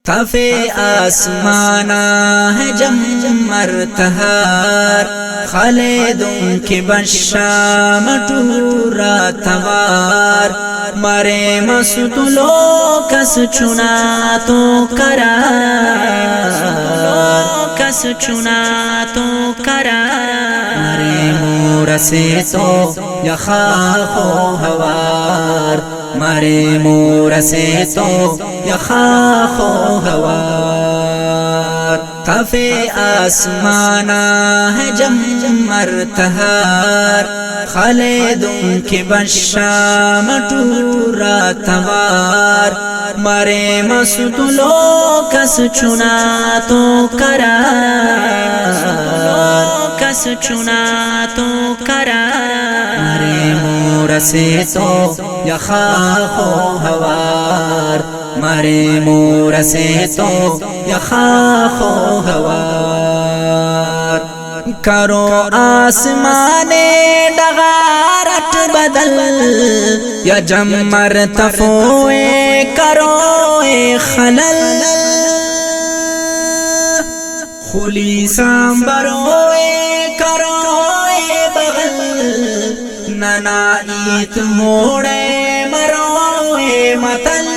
تفے آسمانا ہے جم مرتہار خالدوں کی بشام ٹورا توار مرے مسد لو کس چنا تو قرار کس چنا تو قرار مرے مور سے تو یخاف و ہوار مرے مور سے تو یخاف و ہوار تفے آسمانا ہے جم مرتہار خالدوں کی بشام ٹورا توار مرے مسد لو کس چنا تو قرار کس چنا تو قرار مرے مور سے تو یخاف و ہوار مرے مور سے تو یخاف و ہوار کرو آسمان ڈغارٹ بدل یا جم مرتفوئے کرو خلل خلی سامبروئے کرو بغل ننائیت موڑے مروئے متل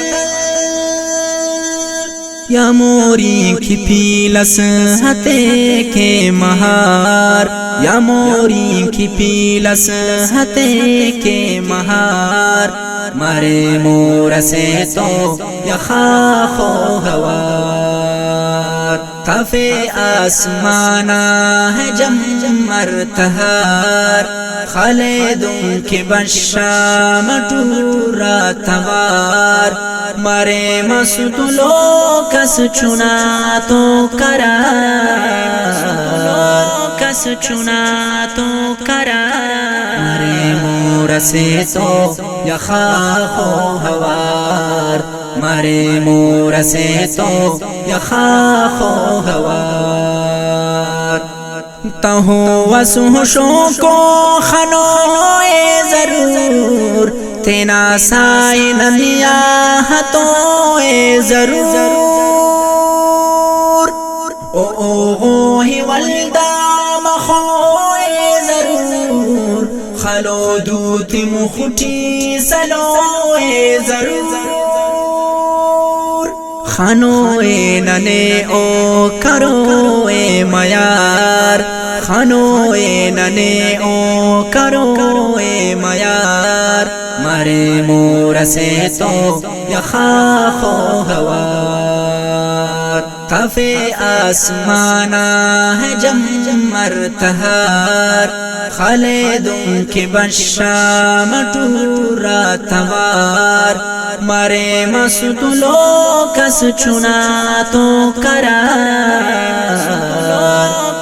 یا موری کی پیلس ہتے کے مہار یا موری کی پیلس ہتے کے مہار مرے مور سے تو یخاف و ہوار تفے آسمانا ہے جم مرتہار خالدوں کی بشام ٹورا توار مرے مسد لو کس چنا تو قرار کس چنا تو قرار مرے مور سے تو یخاف و ہوار مرے مور سے تو یخاف و ہوار تہو وسوشوں کو خنوئے ضرور تینا سائن لیا ہتوئے ضرور او ہی ولدہ مخوئے ضرور خلو دوت مخٹی سلوئے ضرور خنوئے ننے او کروئے میار خنوئے ننے او کروئے میار مرے مور سے تو یخاف و ہوار تفے آسمانا ہے جم مرتہار خالدوں کی بشام ٹورا توار مرے مسد لو کس چنا تو قرار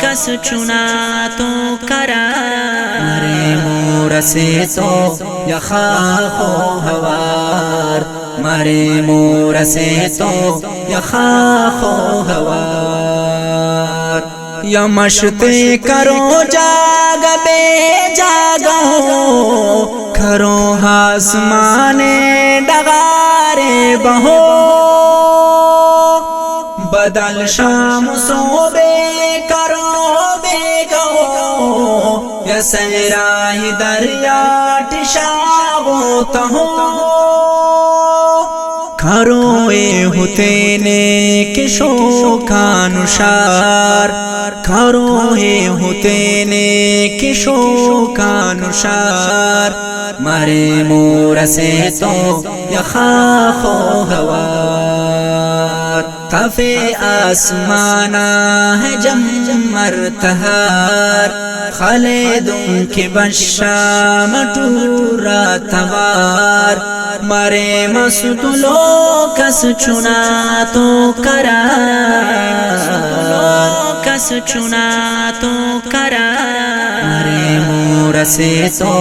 کس چنا تو قرار مرے مور سے تو یخاف و ہوار مرے مور سے تو یخاف و ہوار یا مشتے کرو جاگ بے جاگو کرو آسمان ڈغارے بہو بدل شام صوبے کرو بے گو یا سیراہ دریا ٹشاغو تہو کھروئے ہوتینے کشو کانشار کھروئے ہوتینے کشو کانشار مرے مور سے تو یخاف و ہوار تفے آسمانا ہے جم مرتہار خالدوں کی بشام ٹورا توار مرے مسد لو کس چنا تو قرار کس چنا تو قرار مرے مور سے تو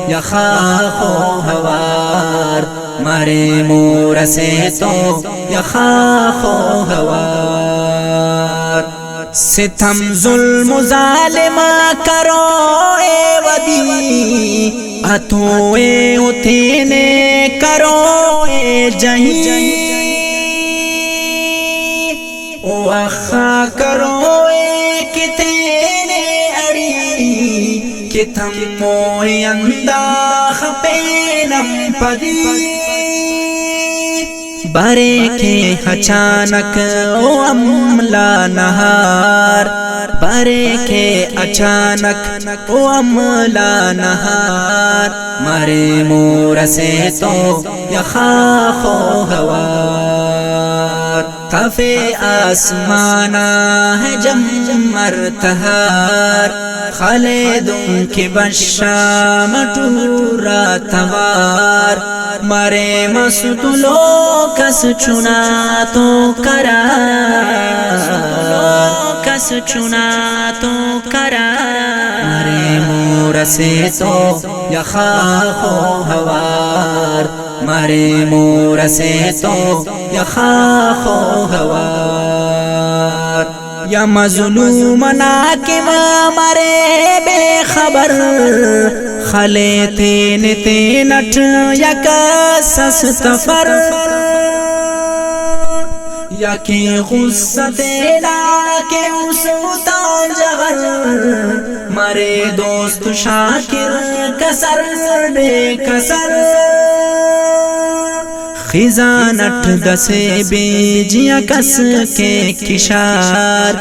یخاف و ہوار مرے مور سے تو یخاف و ہوار ستم ظلم ظالم کرو اے ودی اتوئے اتینے کرو اے جہی وخا کروے کتنے اڑی کتم موی انداخ پینم پدی بارے کے اچانک او املا نہار بارے کے اچانک او املا نہار مارے مور سے تو یخاخ و ہوار کفے آسمانا ہے جمر تہار خالدوں کی بشام ٹورا توار مارے مسطلو کس چنا تو کرار کس چنا تو کرار مارے مور سے تو یخاخ و ہوار مارے مور سے تو یخاخ و ہوار یا مظلومنا کے مارے بے خبر خلے تین تینٹ یک سس تفر یا کی غصہ تینا کے اسوتان جغر مارے دوست شاکر کسر بے کسر خزانٹ دسے بیجیا کس کے کشار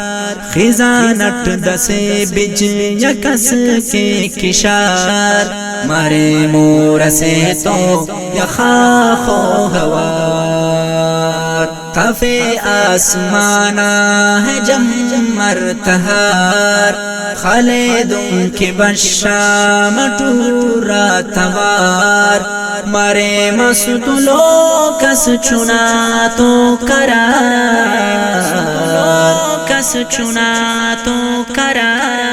خزانٹ دسے بیجیا کس کے کشار مارے مور سے تو یخاخ و ہوار کفے آسمانا ہے جمر تہار خالدوں کی بشام ٹورا توار مارے مسطلو کس چنا تو کرار کس چنا تو کرار